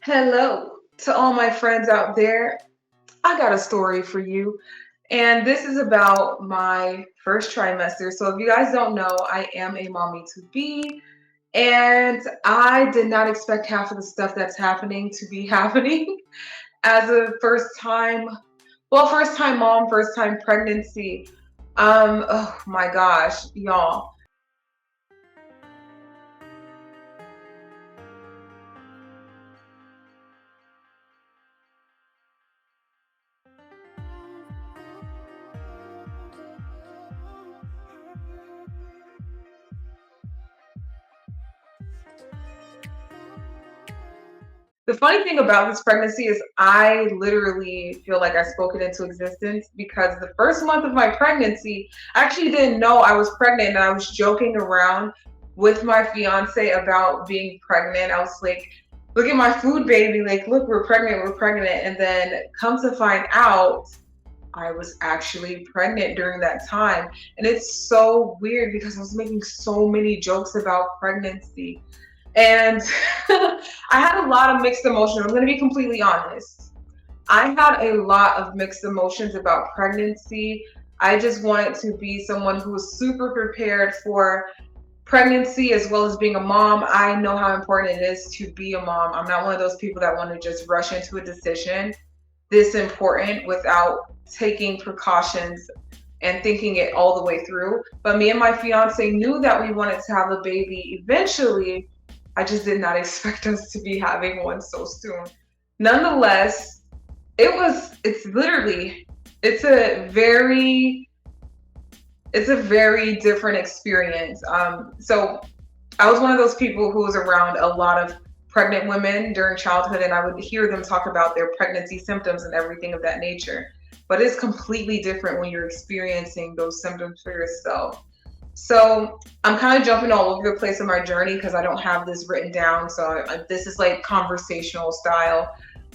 Hello to all my friends out there. I got a story for you, and this is about my first trimester. So, if you guys don't know, I am a mommy to be, and I did not expect half of the stuff that's happening to be happening as a first time mom, first time pregnancy. Oh my gosh, y'all. The funny thing about this pregnancy is I literally feel like I spoke it into existence because the first month of my pregnancy, I actually didn't know I was pregnant and I was joking around with my fiance about being pregnant. I was like, look at my food baby, like, look, we're pregnant. And then come to find out, I was actually pregnant during that time. And it's so weird because I was making so many jokes about pregnancy. And I had a lot of mixed emotions. I'm going to be completely honest. I had a lot of mixed emotions about pregnancy. I just wanted to be someone who was super prepared for pregnancy as well as being a mom. I know how important it is to be a mom. I'm not one of those people that want to just rush into a decision this important without taking precautions and thinking it all the way through. But me and my fiance knew that we wanted to have a baby eventually. I just did not expect us to be having one so soon. Nonetheless, it's literally, it's a very, it's a very different experience. So I was one of those people who was around a lot of pregnant women during childhood, and I would hear them talk about their pregnancy symptoms and everything of that nature. But it's completely different when you're experiencing those symptoms for yourself. So I'm kind of jumping all over the place in my journey because I don't have this written down. So this is like conversational style.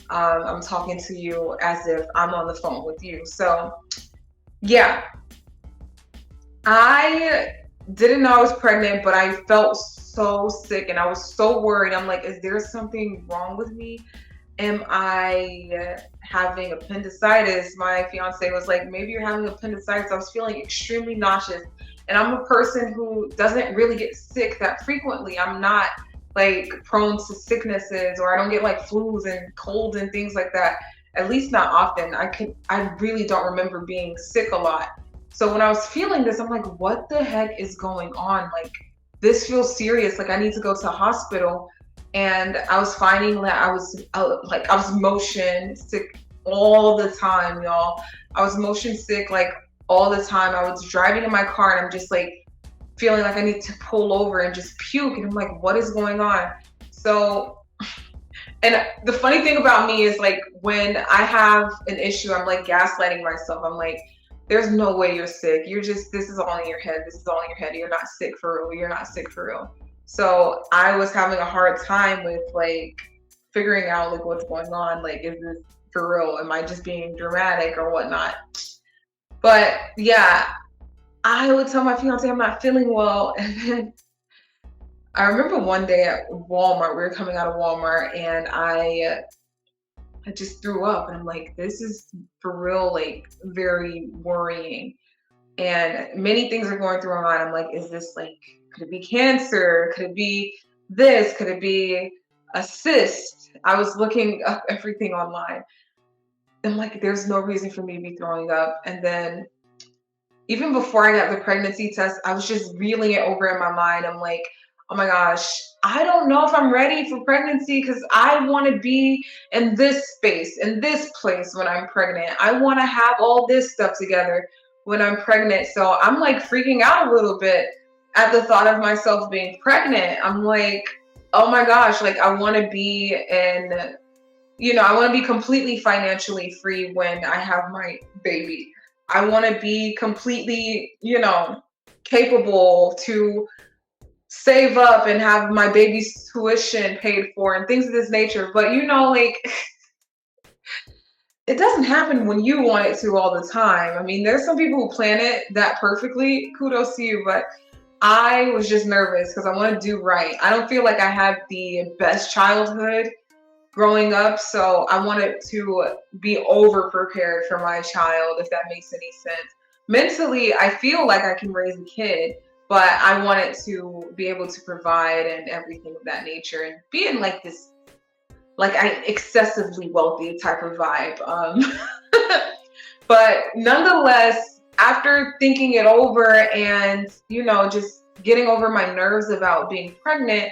I'm talking to you as if I'm on the phone with you. So yeah, I didn't know I was pregnant, but I felt so sick and I was so worried. I'm like, is there something wrong with me? Am I having appendicitis? My fiance was like, maybe you're having appendicitis. I was feeling extremely nauseous. And I'm a person who doesn't really get sick that frequently. I'm not like prone to sicknesses or I don't get like flus and colds and things like that. At least not often. I really don't remember being sick a lot. So when I was feeling this, I'm like, what the heck is going on? Like this feels serious. Like I need to go to the hospital. And I was finding that I was motion sick all the time, y'all. I was motion sick like all the time. I was driving in my car and I'm just like feeling like I need to pull over and just puke. And I'm like, what is going on? So, and the funny thing about me is like when I have an issue, I'm like gaslighting myself. I'm like, there's no way you're sick. This is all in your head. This is all in your head. You're not sick for real. You're not sick for real. So I was having a hard time with like figuring out like what's going on. Like, is this for real? Am I just being dramatic or whatnot? But yeah, I would tell my fiance I'm not feeling well. And then I remember one day at Walmart, we were coming out of Walmart and I just threw up and I'm like, this is for real, like very worrying. And many things are going through my mind. I'm like, is this like, could it be cancer? Could it be this? Could it be a cyst? I was looking up everything online. I'm like, there's no reason for me to be throwing up. And then even before I got the pregnancy test, I was just reeling it over in my mind. I'm like, oh my gosh, I don't know if I'm ready for pregnancy because I want to be in this space, in this place when I'm pregnant. I want to have all this stuff together when I'm pregnant. So I'm like freaking out a little bit at the thought of myself being pregnant. I'm like, oh my gosh, like I want to be in, I want to be completely financially free when I have my baby. I want to be completely, capable to save up and have my baby's tuition paid for and things of this nature. But like it doesn't happen when you want it to all the time. I mean, there's some people who plan it that perfectly. Kudos to you, but I was just nervous because I want to do right. I don't feel like I had the best childhood. growing up. So I wanted to be over prepared for my child, if that makes any sense. Mentally, I feel like I can raise a kid, but I wanted to be able to provide and everything of that nature and be in like this, like I excessively wealthy type of vibe. But nonetheless, after thinking it over and, just getting over my nerves about being pregnant,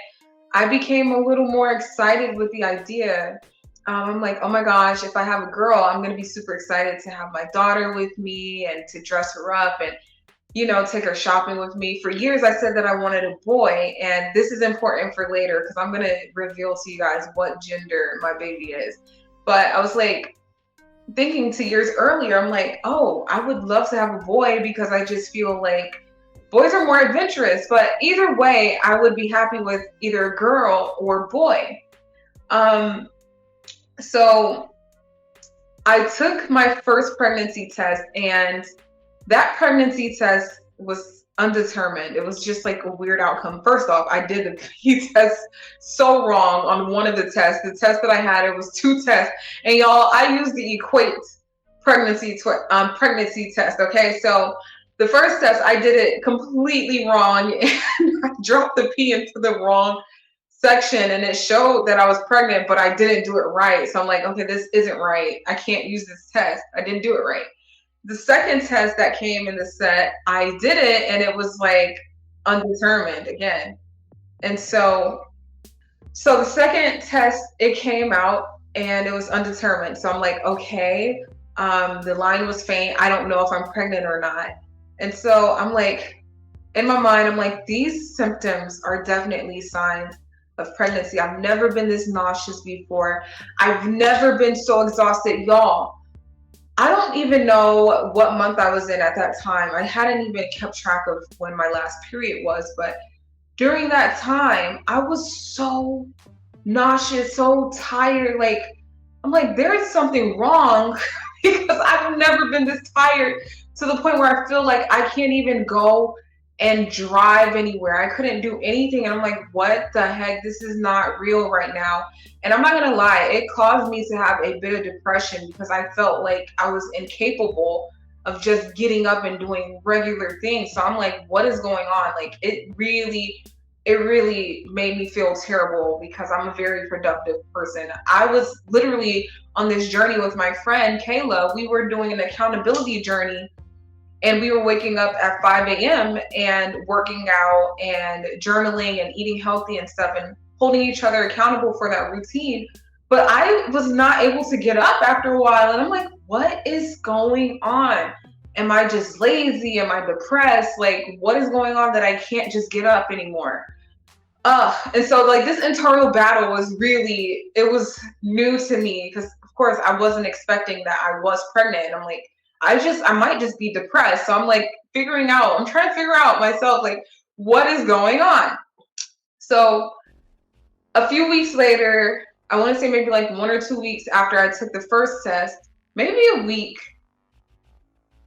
I became a little more excited with the idea. I'm like, oh my gosh, if I have a girl, I'm going to be super excited to have my daughter with me and to dress her up and, take her shopping with me. For years, I said that I wanted a boy. And this is important for later because I'm going to reveal to you guys what gender my baby is. But I was like, thinking to years earlier, I'm like, oh, I would love to have a boy because I just feel like boys are more adventurous. But either way, I would be happy with either a girl or boy. So I took my first pregnancy test, and that pregnancy test was undetermined. It was just like a weird outcome. First off, I did the P test so wrong on one of the tests. The test that I had, it was 2 tests. And y'all, I used the equate pregnancy test. Okay, so the first test, I did it completely wrong and I dropped the P into the wrong section and it showed that I was pregnant, but I didn't do it right. So I'm like, okay, this isn't right. I can't use this test. I didn't do it right. The second test that came in the set, I did it and it was like undetermined again. And so the second test, it came out and it was undetermined. So I'm like, okay, the line was faint. I don't know if I'm pregnant or not. And so I'm like, in my mind, I'm like, these symptoms are definitely signs of pregnancy. I've never been this nauseous before. I've never been so exhausted. Y'all, I don't even know what month I was in at that time. I hadn't even kept track of when my last period was, but during that time, I was so nauseous, so tired. Like, I'm like, there is something wrong because I've never been this tired to the point where I feel like I can't even go and drive anywhere. I couldn't do anything. And I'm like, what the heck? This is not real right now. And I'm not going to lie, it caused me to have a bit of depression because I felt like I was incapable of just getting up and doing regular things. So I'm like, what is going on? Like, it really made me feel terrible because I'm a very productive person. I was literally on this journey with my friend Kayla. We were doing an accountability journey and we were waking up at 5 a.m. and working out and journaling and eating healthy and stuff and holding each other accountable for that routine. But I was not able to get up after a while. And I'm like, what is going on? Am I just lazy? Am I depressed? Like, what is going on that I can't just get up anymore? And so like this internal battle was really, it was new to me because of course I wasn't expecting that I was pregnant. And I'm like, I might just be depressed. So I'm like I'm trying to figure out myself, like, what is going on? So a few weeks later, I want to say maybe like 1 or 2 weeks after I took the first test, maybe a week.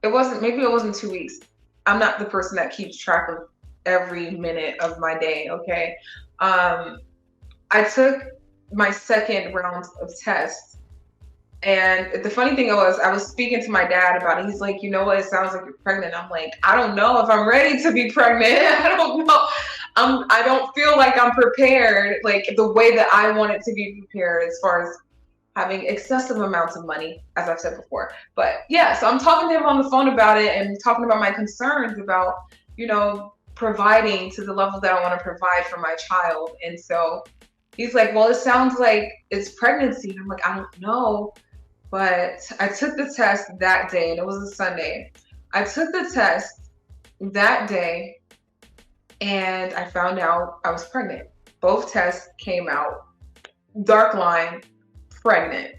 Maybe it wasn't 2 weeks. I'm not the person that keeps track of every minute of my day. Okay. I took my second round of tests. And the funny thing was, I was speaking to my dad about it. He's like, you know what? It sounds like you're pregnant. I'm like, I don't know if I'm ready to be pregnant. I don't know. I don't feel like I'm prepared, like the way that I want it to be prepared as far as having excessive amounts of money, as I've said before. But yeah, so I'm talking to him on the phone about it and talking about my concerns about, providing to the level that I want to provide for my child. And so he's like, well, it sounds like it's pregnancy. And I'm like, I don't know. But I took the test that day, and it was a Sunday. I took the test that day, and I found out I was pregnant. Both tests came out, dark line, pregnant.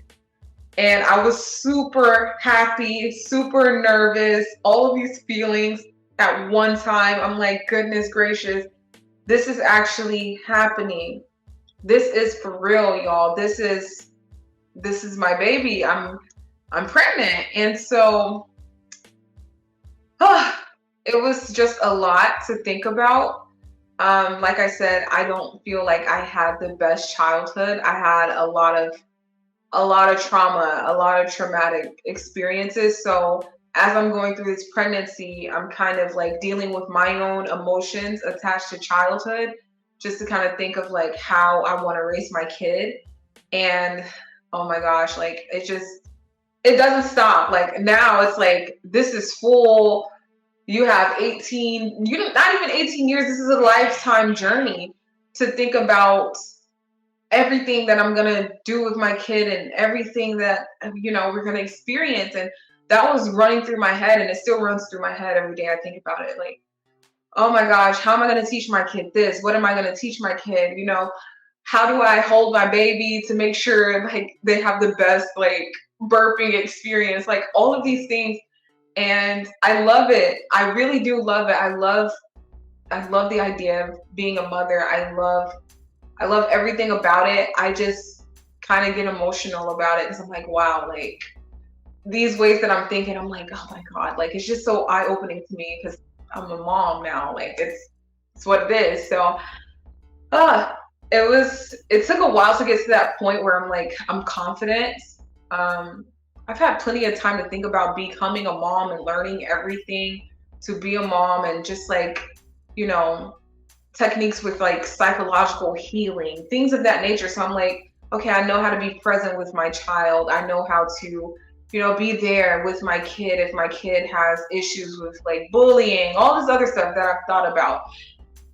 And I was super happy, super nervous, all of these feelings at one time. I'm like, goodness gracious, this is actually happening. This is for real, y'all. This is my baby. I'm pregnant. And so it was just a lot to think about. Like I said, I don't feel like I had the best childhood. I had a lot of trauma, a lot of traumatic experiences. So as I'm going through this pregnancy, I'm kind of like dealing with my own emotions attached to childhood, just to kind of think of like how I want to raise my kid. And oh my gosh, like it doesn't stop. Like now it's like this is full. You have 18, you don't, not even 18 years. This is a lifetime journey to think about everything that I'm gonna do with my kid and everything that we're gonna experience. And that was running through my head, and it still runs through my head every day I think about it. Like, oh my gosh, how am I gonna teach my kid this? What am I gonna teach my kid? How do I hold my baby to make sure like they have the best like burping experience? Like all of these things. And I love it. I really do love it. I love the idea of being a mother. I love everything about it. I just kind of get emotional about it because I'm like, wow, like these ways that I'm thinking, I'm like, oh my God, like it's just so eye opening to me because I'm a mom now. Like it's what it is. So uh it took a while to get to that point where I'm like, I'm confident. Um I've had plenty of time to think about becoming a mom and learning everything to be a mom and just like, you know, techniques with like psychological healing, things of that nature. So I'm like, okay, I know how to be present with my child. I know how to, be there with my kid if my kid has issues with like bullying, all this other stuff that I've thought about.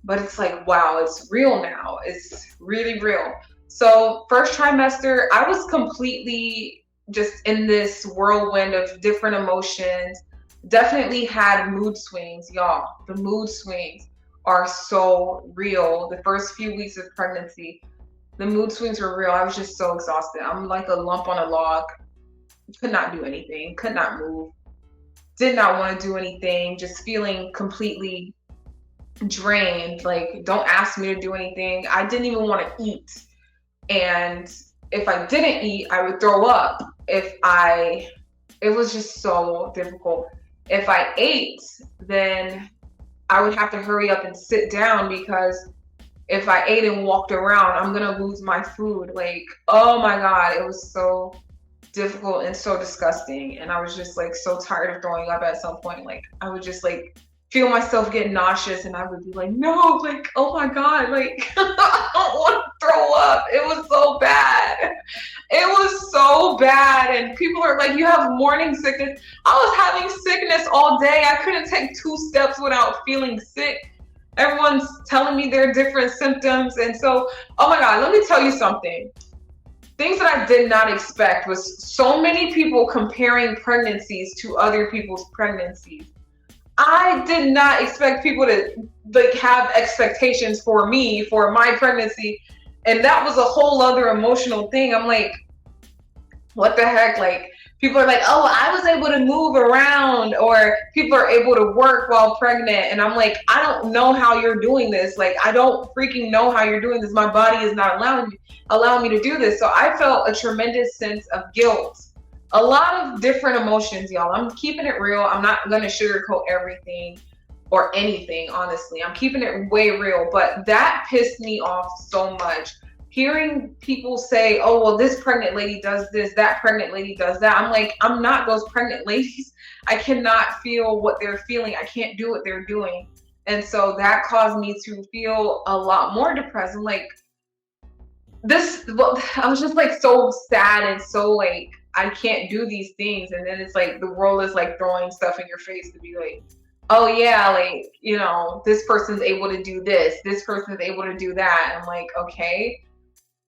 But it's like, wow, it's real now. It's really real. So, first trimester, I was completely just in this whirlwind of different emotions. Definitely had mood swings, y'all. The mood swings are so real. The first few weeks of pregnancy, the mood swings were real. I was just so exhausted. I'm like a lump on a log. Could not do anything, could not move, did not want to do anything, just feeling completely drained. Like, don't ask me to do anything. I didn't even want to eat. And if I didn't eat, I would throw up. It was just so difficult. If I ate, then I would have to hurry up and sit down because if I ate and walked around, I'm gonna lose my food. Like, oh my God, it was so difficult and so disgusting. And I was just like so tired of throwing up at some point. Like, I would just like feel myself get nauseous and I would be like, no, like, oh my God, like, I don't want to throw up. It was so bad. It was so bad. And people are like, you have morning sickness. I was having sickness all day. I couldn't take 2 steps without feeling sick. Everyone's telling me their different symptoms. And so, oh my God, let me tell you something. Things that I did not expect was so many people comparing pregnancies to other people's pregnancies. I did not expect people to like have expectations for me for my pregnancy, and that was a whole other emotional thing. I'm like, what the heck? Like, people are like, oh, I was able to move around, or people are able to work while pregnant, and I'm like, I don't know how you're doing this. Like, I don't freaking know how you're doing this. My body is not allowing me to do this. So I felt a tremendous sense of guilt, a lot of different emotions, y'all. I'm keeping it real. I'm not gonna sugarcoat everything or anything, honestly. I'm keeping it way real, but that pissed me off so much. Hearing people say, oh, well, this pregnant lady does this, that pregnant lady does that. I'm like, I'm not those pregnant ladies. I cannot feel what they're feeling. I can't do what they're doing. And so that caused me to feel a lot more depressed. I'm like, well, I was just like so sad and so like, I can't do these things. And then it's like the world is like throwing stuff in your face to be like, oh yeah, like, this person's able to do this person's able to do that. And I'm like, okay.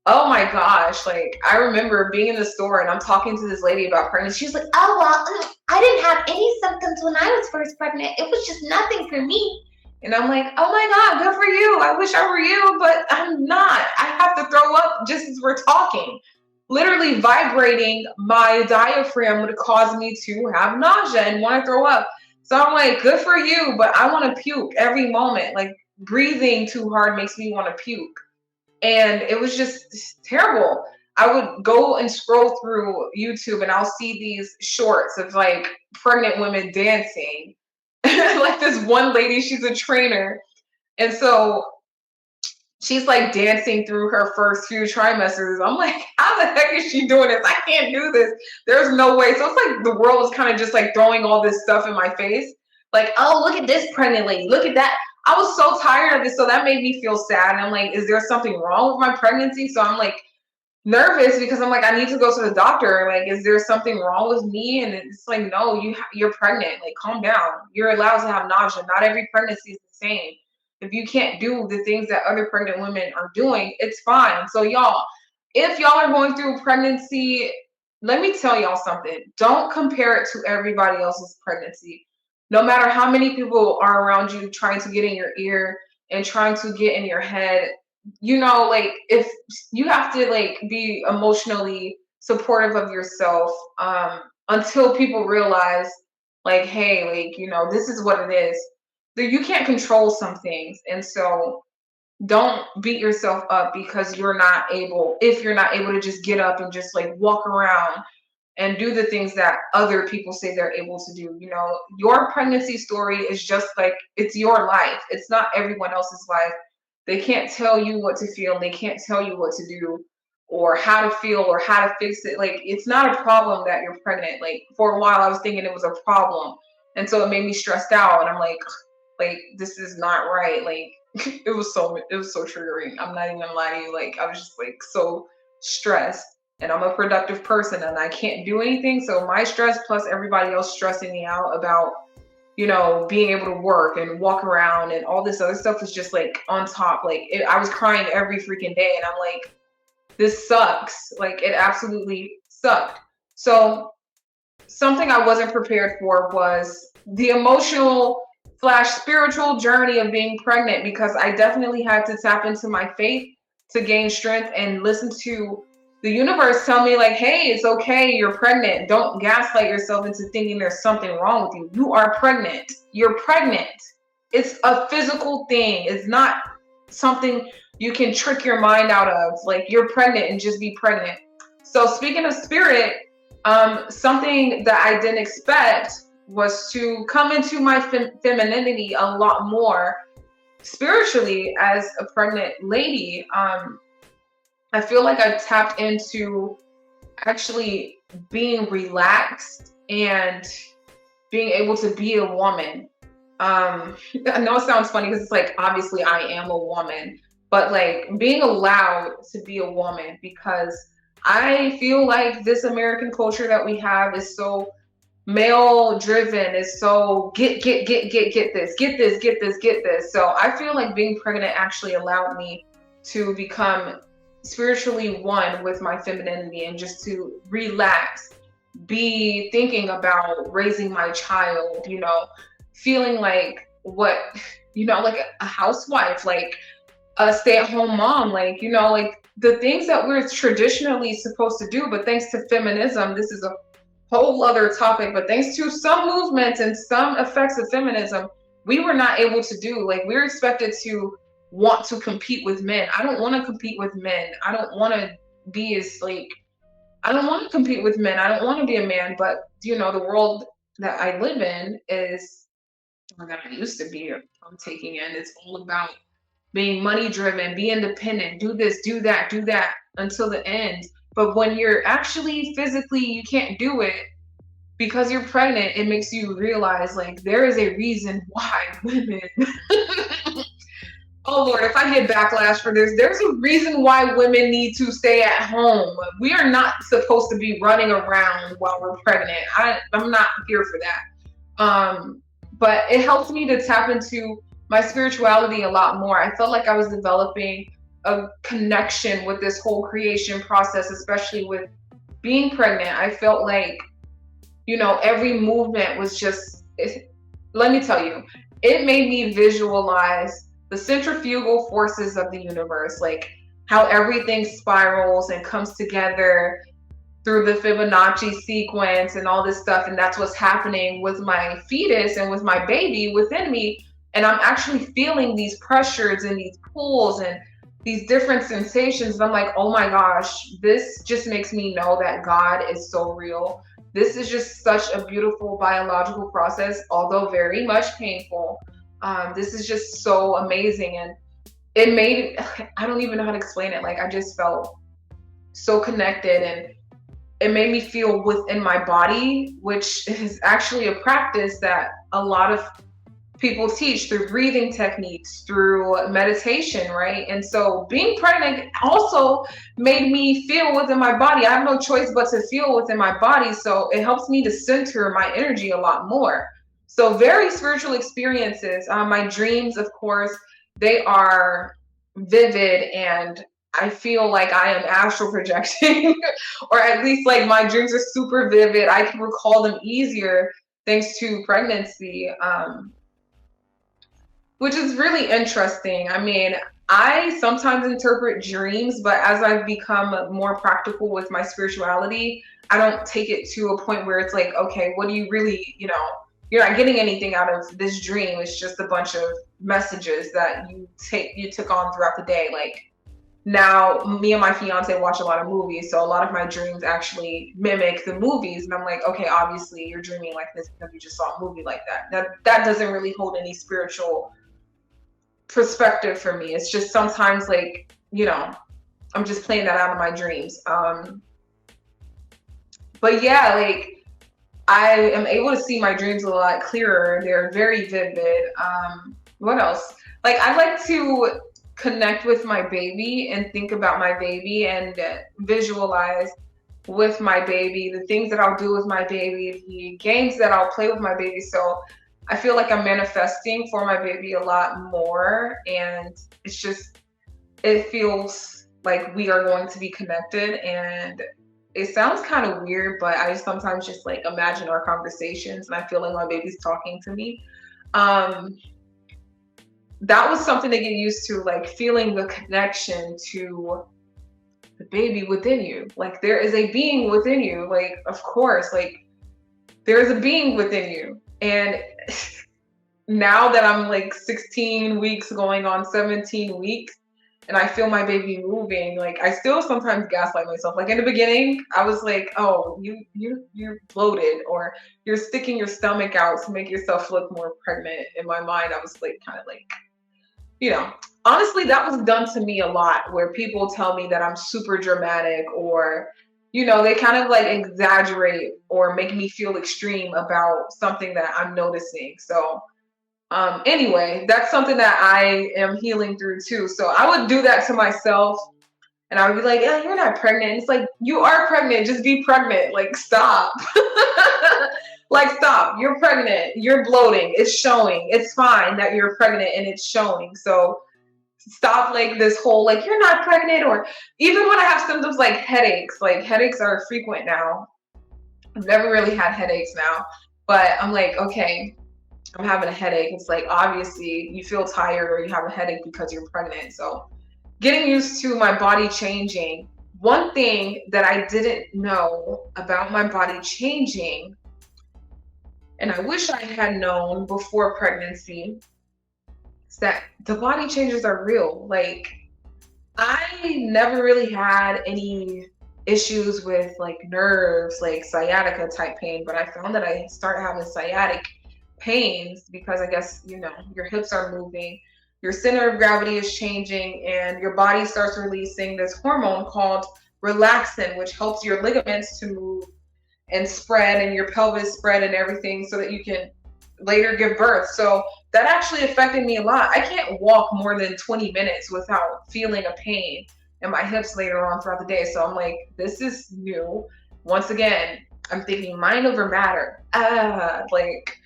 Oh my gosh, like I remember being in the store and I'm talking to this lady about pregnancy. She's like, oh well, I didn't have any symptoms when I was first pregnant. It was just nothing for me. And I'm like, oh my God, good for you. I wish I were you, but I'm not. I have to throw up just as we're talking. Literally vibrating my diaphragm would cause me to have nausea and want to throw up. So I'm like, good for you, but I want to puke every moment. Like breathing too hard makes me want to puke. And it was just terrible. I would go and scroll through YouTube and I'll see these shorts of like pregnant women dancing. Like this one lady, she's a trainer. And so she's like dancing through her first few trimesters. I'm like, how the heck is she doing this? I can't do this. There's no way. So it's like the world is kind of just like throwing all this stuff in my face. Like, oh, look at this pregnant lady. Look at that. I was so tired of it. So that made me feel sad. And I'm like, is there something wrong with my pregnancy? So I'm like nervous because I'm like, I need to go to the doctor. Like, is there something wrong with me? And it's like, no, you're pregnant. Like, calm down. You're allowed to have nausea. Not every pregnancy is the same. If you can't do the things that other pregnant women are doing, it's fine. So y'all, if y'all are going through pregnancy, let me tell y'all something. Don't compare it to everybody else's pregnancy. No matter how many people are around you trying to get in your ear and trying to get in your head, like if you have to like be emotionally supportive of yourself until people realize like, hey, like, this is what it is. You can't control some things. And so don't beat yourself up because if you're not able to just get up and just like walk around and do the things that other people say they're able to do. Your pregnancy story is just like, it's your life. It's not everyone else's life. They can't tell you what to feel. They can't tell you what to do or how to feel or how to fix it. Like, it's not a problem that you're pregnant. Like, for a while I was thinking it was a problem. And so it made me stressed out. And I'm like, this is not right. Like, it was so triggering. I'm not even gonna lie to you. Like, I was just like so stressed. And I'm a productive person and I can't do anything. So my stress plus everybody else stressing me out about, being able to work and walk around and all this other stuff was just like on top. Like, I was crying every freaking day. And I'm like, this sucks. Like, it absolutely sucked. So something I wasn't prepared for was the emotional / spiritual journey of being pregnant, because I definitely had to tap into my faith to gain strength and listen to the universe tell me like, hey, it's okay. You're pregnant. Don't gaslight yourself into thinking there's something wrong with you. You are pregnant. You're pregnant. It's a physical thing. It's not something you can trick your mind out of. Like, you're pregnant and just be pregnant. So speaking of spirit, something that I didn't expect was to come into my femininity a lot more spiritually as a pregnant lady. I feel like I tapped into actually being relaxed and being able to be a woman. I know it sounds funny because it's like, obviously I am a woman, but like being allowed to be a woman, because I feel like this American culture that we have is so male driven, is so get this. So I feel like being pregnant actually allowed me to become spiritually one with my femininity and just to relax, be thinking about raising my child, feeling like like a housewife, like a stay-at-home mom, like, like the things that we're traditionally supposed to do. But thanks to feminism, this is a whole other topic, but thanks to some movements and some effects of feminism, we were not able to do. Like, we're expected to want to compete with men. I don't want to compete with men. I don't want to be I don't want to compete with men. I don't want to be a man. But, the world that I live in is, or that I used to be, I'm taking in, it's all about being money driven, be independent, do this, do that until the end. But when you're actually physically, you can't do it because you're pregnant, it makes you realize like there is a reason why women oh Lord, if I get backlash for this, there's a reason why women need to stay at home. We are not supposed to be running around while we're pregnant. I'm not here for that. But it helps me to tap into my spirituality a lot more. I felt like I was developing a connection with this whole creation process, especially with being pregnant. I felt like, every movement was let me tell you, it made me visualize the centrifugal forces of the universe, like how everything spirals and comes together through the Fibonacci sequence and all this stuff. And that's what's happening with my fetus and with my baby within me. And I'm actually feeling these pressures and these pulls and these different sensations. And I'm like, oh my gosh, this just makes me know that God is so real. This is just such a beautiful biological process, although very much painful. This is just so amazing. And it made, I don't even know how to explain it. Like I just felt so connected, and it made me feel within my body, which is actually a practice that a lot of people teach through breathing techniques, through meditation, right? And so being pregnant also made me feel within my body. I have no choice but to feel within my body. So it helps me to center my energy a lot more. So very spiritual experiences. My dreams, of course, they are vivid, and I feel like I am astral projecting, or at least like my dreams are super vivid. I can recall them easier thanks to pregnancy. Which is really interesting. I mean, I sometimes interpret dreams, but as I've become more practical with my spirituality, I don't take it to a point where it's like, okay, what do you really, you're not getting anything out of this dream. It's just a bunch of messages that you took on throughout the day. Like now, me and my fiance watch a lot of movies, so a lot of my dreams actually mimic the movies, and I'm like, okay, obviously you're dreaming like this because you just saw a movie like that. That doesn't really hold any spiritual perspective for me. It's just sometimes like, I'm just playing that out of my dreams. But yeah, like I am able to see my dreams a lot clearer. They're very vivid. What else? Like I like to connect with my baby and think about my baby and visualize with my baby the things that I'll do with my baby, the games that I'll play with my baby. So I feel like I'm manifesting for my baby a lot more, and it feels like we are going to be connected. And it sounds kind of weird, but I sometimes just like imagine our conversations, and I feel like my baby's talking to me. That was something to get used to, like feeling the connection to the baby within you. Like there is a being within you. Like, of course, like there is a being within you. And now that I'm like 16 weeks going on 17 weeks, and I feel my baby moving, like I still sometimes gaslight myself. Like in the beginning, I was like, "Oh, you're bloated, or you're sticking your stomach out to make yourself look more pregnant." In my mind, I was like, kind of like, honestly, that was done to me a lot. Where people tell me that I'm super dramatic, or they kind of like exaggerate or make me feel extreme about something that I'm noticing. So anyway, that's something that I am healing through too. So I would do that to myself, and I would be like, "Yeah, you're not pregnant." And it's like, you are pregnant. Just be pregnant. Like, stop. Like, stop. You're pregnant. You're bloating. It's showing. It's fine that you're pregnant and it's showing. So stop like this whole like you're not pregnant. Or even when I have symptoms like headaches are frequent now. I've never really had headaches now, but I'm like, okay, I'm having a headache. It's like, obviously you feel tired or you have a headache because you're pregnant. So getting used to my body changing. One thing that I didn't know about my body changing, and I wish I had known before pregnancy, is that the body changes are real. Like I never really had any issues with like nerves, like sciatica type pain, but I found that I started having sciatic pains because I guess, your hips are moving, your center of gravity is changing, and your body starts releasing this hormone called relaxin, which helps your ligaments to move and spread, and your pelvis spread and everything, so that you can later give birth. So that actually affected me a lot. I can't walk more than 20 minutes without feeling a pain in my hips later on throughout the day. So I'm like, this is new. Once again, I'm thinking mind over matter. Like,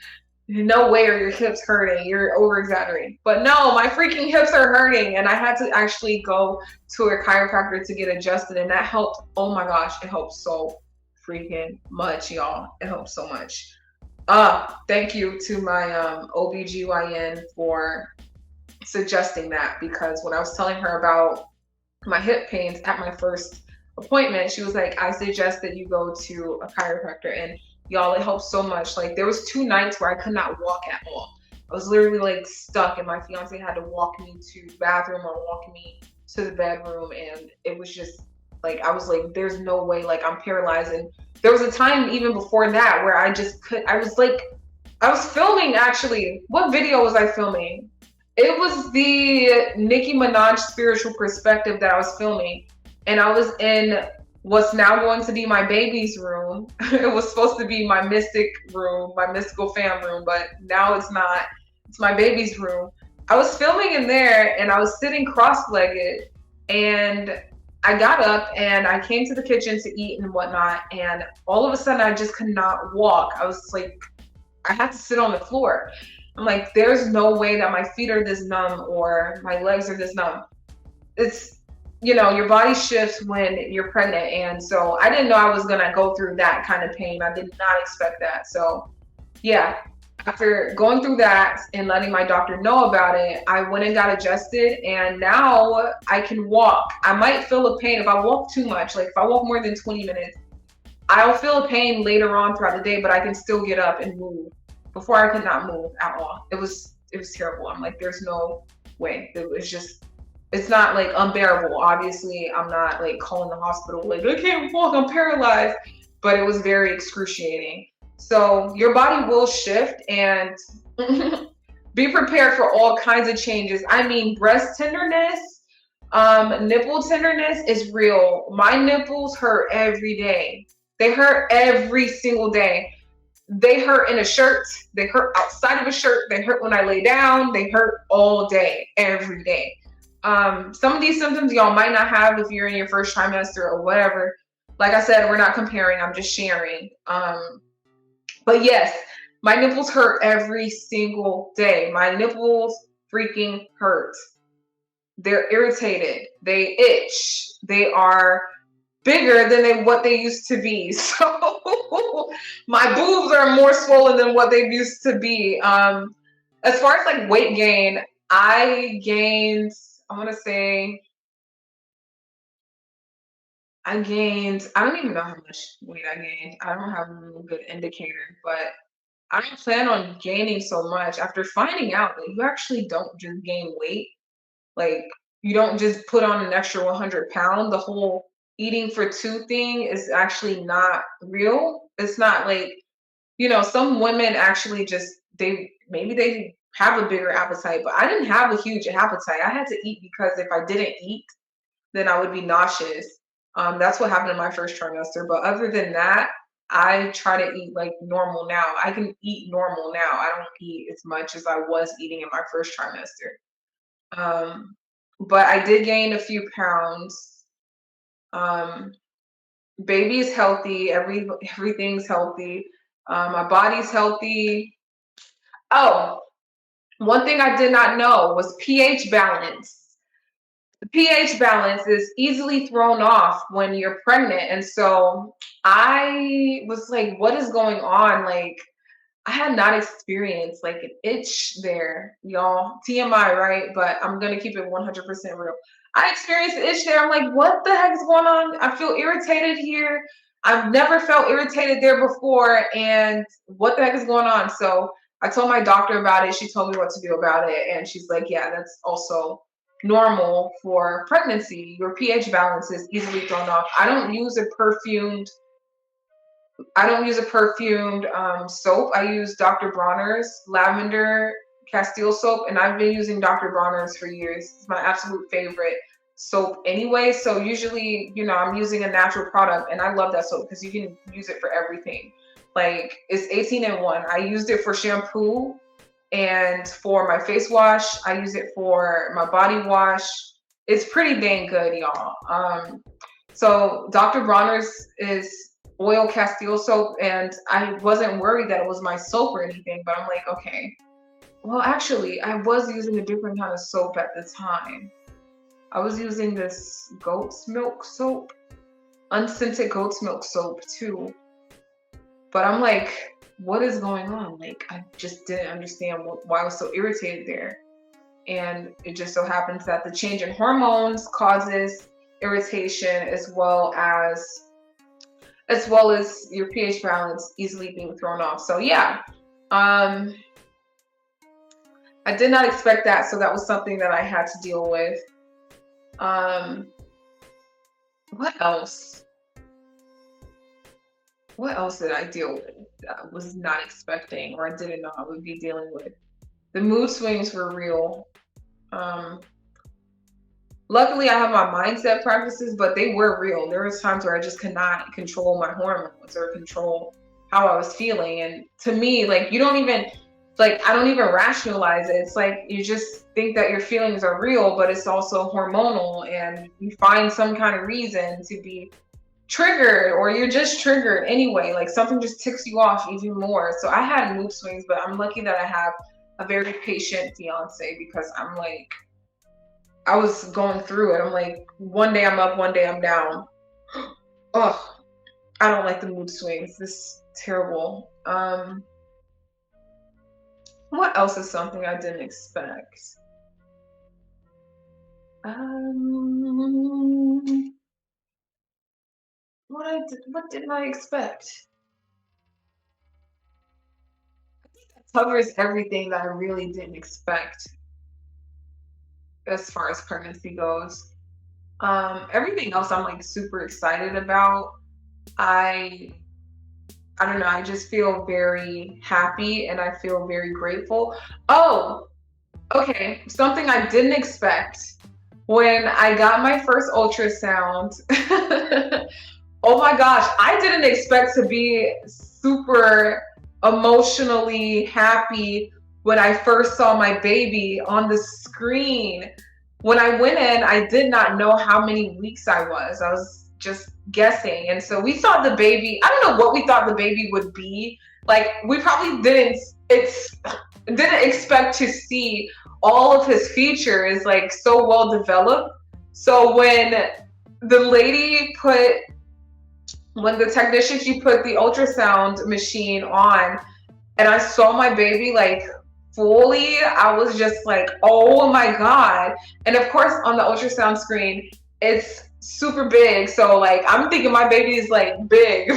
no way are your hips hurting. You're over exaggerating. But no, my freaking hips are hurting. And I had to actually go to a chiropractor to get adjusted. And that helped. Oh my gosh, it helped so freaking much, y'all. It helped so much. Thank you to my OBGYN for suggesting that, because when I was telling her about my hip pains at my first appointment, she was like, I suggest that you go to a chiropractor. And y'all, it helped so much. Like there was 2 nights where I could not walk at all. I was literally like stuck, and my fiance had to walk me to the bathroom or walk me to the bedroom, and it was just like, I was like, there's no way, like I'm paralyzed. And there was a time even before that where I was filming actually. What video was I filming? It was the Nicki Minaj spiritual perspective that I was filming, and I was in what's now going to be my baby's room. It was supposed to be my mystic room, my mystical fam room, but now it's not. It's my baby's room. I was filming in there, and I was sitting cross-legged, and I got up and I came to the kitchen to eat and whatnot, and all of a sudden I just could not walk. I was like, I had to sit on the floor. I'm like, there's no way that my feet are this numb or my legs are this numb. It's, your body shifts when you're pregnant. And so I didn't know I was going to go through that kind of pain. I did not expect that. So, yeah, after going through that and letting my doctor know about it, I went and got adjusted. And now I can walk. I might feel a pain if I walk too much. Like if I walk more than 20 minutes, I'll feel a pain later on throughout the day, but I can still get up and move. Before I could not move at all. It was terrible. I'm like, there's no way. It was just, it's not like unbearable. Obviously, I'm not like calling the hospital like I can't walk, I'm paralyzed. But it was very excruciating. So your body will shift, and be prepared for all kinds of changes. I mean, breast tenderness, nipple tenderness is real. My nipples hurt every day. They hurt every single day. They hurt in a shirt. They hurt outside of a shirt. They hurt when I lay down. They hurt all day, every day. Some of these symptoms y'all might not have if you're in your first trimester or whatever. Like I said, we're not comparing. I'm just sharing. But yes, my nipples hurt every single day. My nipples freaking hurt. They're irritated. They itch. They are bigger than what they used to be. So my boobs are more swollen than what they used to be. As far as like weight gain, I gained, I want to say, I gained, I don't even know how much weight I gained. I don't have a real good indicator, but I don't plan on gaining so much after finding out that you actually don't just gain weight. Like, you don't just put on an extra 100 pounds. The whole eating for two thing is actually not real. It's not like, some women actually just, maybe they have a bigger appetite, but I didn't have a huge appetite. I had to eat because if I didn't eat, then I would be nauseous. That's what happened in my first trimester. But other than that, I try to eat like normal now. I can eat normal now. I don't eat as much as I was eating in my first trimester. Um, but I did gain a few pounds. Um, Baby is healthy. Everything's healthy. My body's healthy. Oh, one thing I did not know was pH balance. The pH balance is easily thrown off when you're pregnant, and so I was like, "What is going on?" Like, I had not experienced like an itch there, y'all. TMI, right? But I'm gonna keep it 100% real. I experienced an itch there. I'm like, what the heck is going on? I feel irritated here. I've never felt irritated there before, and what the heck is going on? So I told my doctor about it. She told me what to do about it, and she's like, yeah, that's also normal for pregnancy. Your pH balance is easily thrown off. I don't use a perfumed soap. I use Dr. Bronner's lavender Castile soap, and I've been using Dr. Bronner's for years. It's my absolute favorite soap anyway. So usually, I'm using a natural product, and I love that soap because you can use it for everything. Like, it's 18 in 1. I used it for shampoo and for my face wash. I use it for my body wash. It's pretty dang good, y'all. So Dr. Bronner's is oil Castile soap, and I wasn't worried that it was my soap or anything, but I'm like, okay. Well, actually, I was using a different kind of soap at the time. I was using this goat's milk soap, unscented goat's milk soap too. But I'm like, what is going on? Like, I just didn't understand why I was so irritated there. And it just so happens that the change in hormones causes irritation as well as your pH balance easily being thrown off. So yeah, I did not expect that. So that was something that I had to deal with. What else? What else did I deal with that I was not expecting or I didn't know I would be dealing with? The mood swings were real. Um, Luckily, I have my mindset practices, but they were real. There was times where I just could not control my hormones or control how I was feeling. And to me, like, you don't even, like, I don't even rationalize it. It's like you just think that your feelings are real, but it's also hormonal, and you find some kind of reason to be triggered, or you're just triggered anyway. Like, something just ticks you off even more. So I had mood swings, but I'm lucky that I have a very patient fiance, because I'm like, I was going through it. I'm like, one day I'm up, one day I'm down. Oh, I don't like the mood swings. This is terrible. What else is something I didn't expect? Um, what didn't I expect? Covers everything that I really didn't expect as far as pregnancy goes. Everything else I'm like super excited about. I I don't know, I just feel very happy and I feel very grateful. Oh, okay, something I didn't expect when I got my first ultrasound. Oh my gosh, I didn't expect to be super emotionally happy when I first saw my baby on the screen. When I went in, I did not know how many weeks I was. I was just guessing. And so we thought the baby, I don't know what we thought the baby would be. Like, we probably didn't expect to see all of his features like so well developed. So the when the technician, she put the ultrasound machine on, and I saw my baby like fully, I was just like, oh my God. And of course, on the ultrasound screen, it's super big. So like, I'm thinking my baby is like big.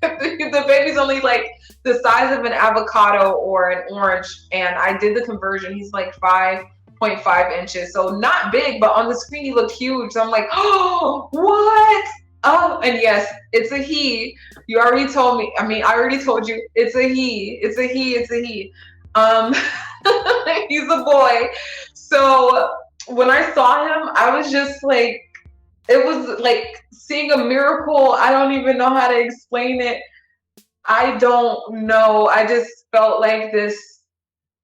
The baby's only like the size of an avocado or an orange. And I did the conversion. He's like 5.5 inches. So not big, but on the screen, he looked huge. So I'm like, oh, what? Oh, and yes, it's a he. You already told me. I mean, I already told you. It's a he. It's a he. It's a he. Um, he's a boy. So when I saw him, I was just like, it was like seeing a miracle. I don't even know how to explain it. I don't know. I just felt like this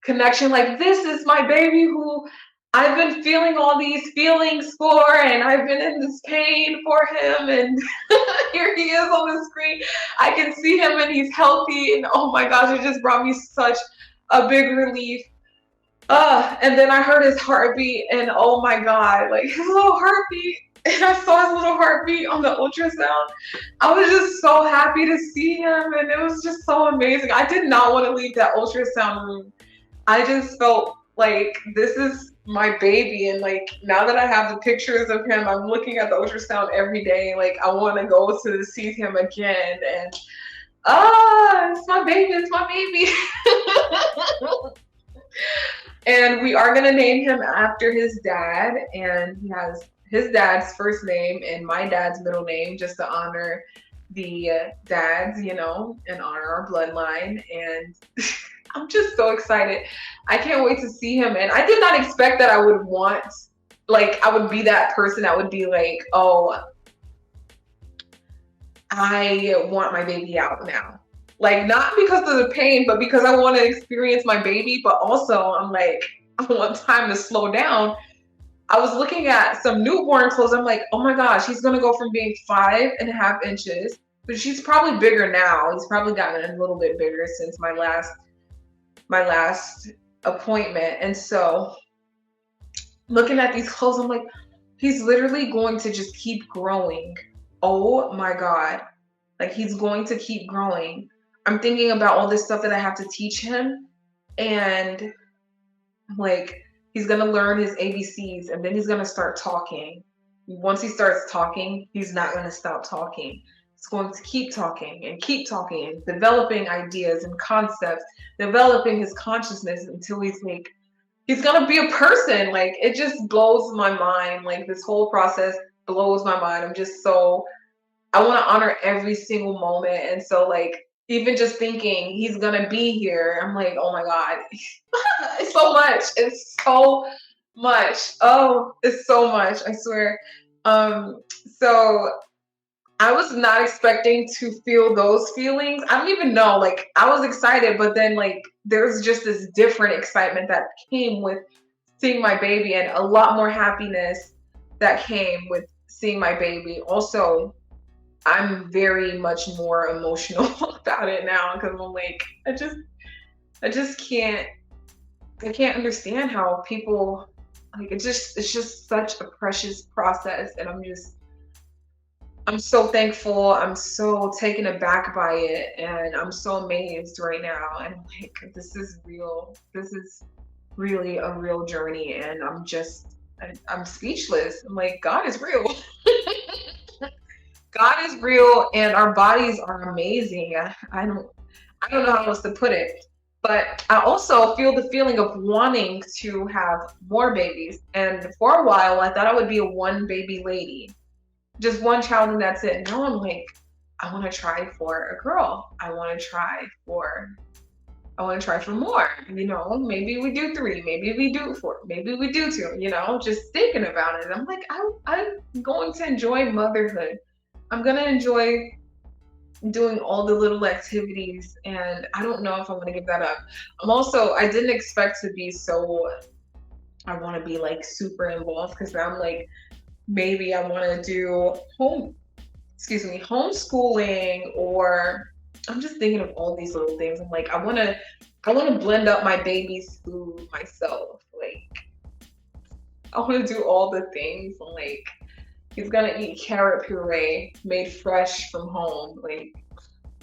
connection, like, this is my baby who I've been feeling all these feelings for, and I've been in this pain for him, and here he is on the screen. I can see him and he's healthy, and oh my gosh, it just brought me such a big relief. And then I heard his heartbeat, and oh my God, like, his little heartbeat. And I saw his little heartbeat on the ultrasound. I was just so happy to see him, and it was just so amazing. I did not want to leave that ultrasound room. I just felt like this is my baby, and like, now that I have the pictures of him, I'm looking at the ultrasound every day. Like, I want to go to see him again, and it's my baby, it's my baby. And we are gonna name him after his dad, and he has his dad's first name and my dad's middle name, just to honor the dads, and honor our bloodline. And I'm just so excited. I can't wait to see him. And I did not expect that I would I would be that person that would be like, oh, I want my baby out now. Like, not because of the pain, but because I want to experience my baby. But also, I'm like, I want time to slow down. I was looking at some newborn clothes. I'm like, oh my gosh, he's gonna go from being 5.5 inches, but she's probably bigger now. He's probably gotten a little bit bigger since my last appointment. And so looking at these clothes, I'm like, he's literally going to just keep growing. Oh my God. Like, he's going to keep growing. I'm thinking about all this stuff that I have to teach him. And like, he's going to learn his ABCs, and then he's going to start talking. Once he starts talking, he's not going to stop talking. He's going to keep talking and developing ideas and concepts, developing his consciousness until he's like, he's going to be a person. Like, it just blows my mind. Like, this whole process blows my mind. I want to honor every single moment. And so, like, even just thinking he's going to be here, I'm like, oh my God, it's so much. It's so Much. Oh, it's so much, I swear. So I was not expecting to feel those feelings. I don't even know. Like I was excited, but then like there's just this different excitement that came with seeing my baby and a lot more happiness that came with seeing my baby. Also, I'm very much more emotional about it now because I'm like, I just can't I can't understand how people like it's just such a precious process and I'm so thankful. I'm so taken aback by it and I'm so amazed right now. And I'm like, this is real. This is really a real journey. And I'm speechless. I'm like, God is real. God is real and our bodies are amazing. I don't know how else to put it. But I also feel the feeling of wanting to have more babies. And for a while, I thought I would be a one baby lady, just one child, and that's it. Now I'm like, I want to try for a girl. I want to try for more. You know, maybe we do three, maybe we do four, maybe we do two. You know, just thinking about it, I'm like, I'm going to enjoy motherhood. I'm gonna enjoy doing all the little activities and I don't know if I want to give that up. I didn't expect to be so I want to be like super involved because now I'm like maybe I want to do homeschooling or I'm just thinking of all these little things. I'm like I want to blend up my baby's food myself. Like I want to do all the things. Like he's gonna eat carrot puree made fresh from home. Like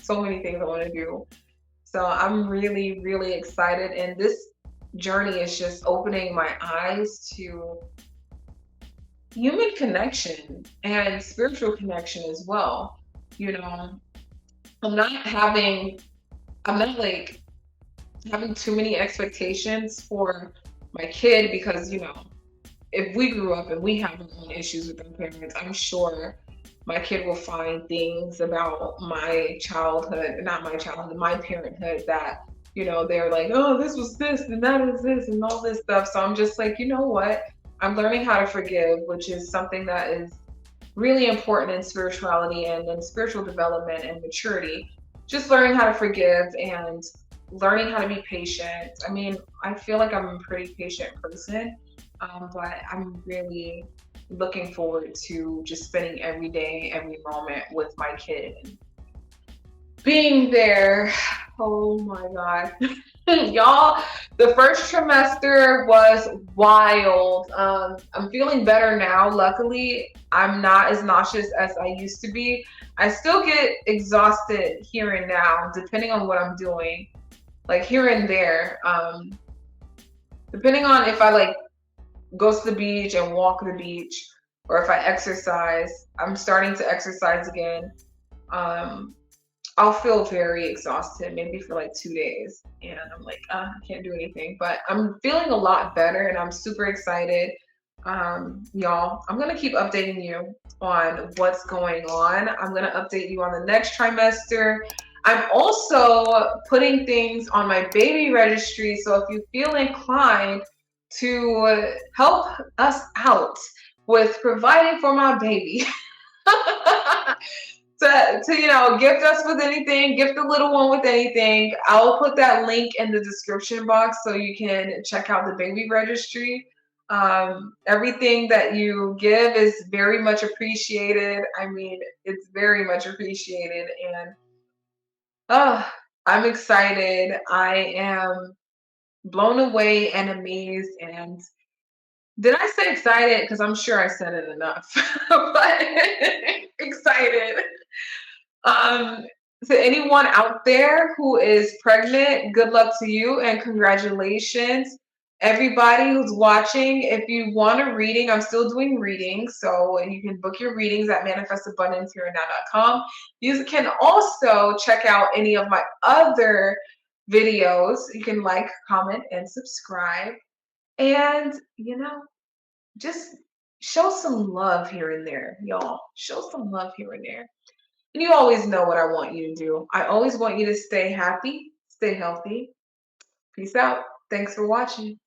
so many things I want to do. So I'm really, really excited. And this journey is just opening my eyes to human connection and spiritual connection as well. You know, I'm not having, I'm not like having too many expectations for my kid because, you know, if we grew up and we have our own issues with our parents, I'm sure my kid will find things about my childhood, not my childhood, my parenthood that, you know, they're like, oh, this was this and that is this and all this stuff. So I'm just like, you know what? I'm learning how to forgive, which is something that is really important in spirituality and in spiritual development and maturity. Just learning how to forgive and learning how to be patient. I mean, I feel like I'm a pretty patient person, but I'm really looking forward to just spending every day, every moment with my kid and being there. Oh my God. Y'all, the first trimester was wild. I'm feeling better now. Luckily, I'm not as nauseous as I used to be. I still get exhausted here and now, depending on what I'm doing, like here and there. Depending on if I like go to the beach and walk the beach, or if I exercise. I'm starting to exercise again. Um, I'll feel very exhausted, maybe for like 2 days, and I'm like, I can't do anything. But I'm feeling a lot better, and I'm super excited. Y'all, I'm gonna keep updating you on what's going on. I'm gonna update you on the next trimester. I'm also putting things on my baby registry, so if you feel inclined to help us out with providing for my baby, to you know gift us with anything, gift the little one with anything, I'll put that link in the description box so you can check out the baby registry. Everything that you give is very much appreciated. I mean, it's very much appreciated, and uh, I'm excited. I am blown away and amazed. And did I say excited? Because I'm sure I said it enough, but excited. Um, to anyone out there who is pregnant, good luck to you and congratulations. Everybody who's watching, if you want a reading, I'm still doing readings. So you can book your readings at manifestabundanceherenow.com. You can also check out any of my other videos. You can like, comment, and subscribe. And, you know, just show some love here and there, y'all. Show some love here and there. And you always know what I want you to do. I always want you to stay happy, stay healthy. Peace out. Thanks for watching.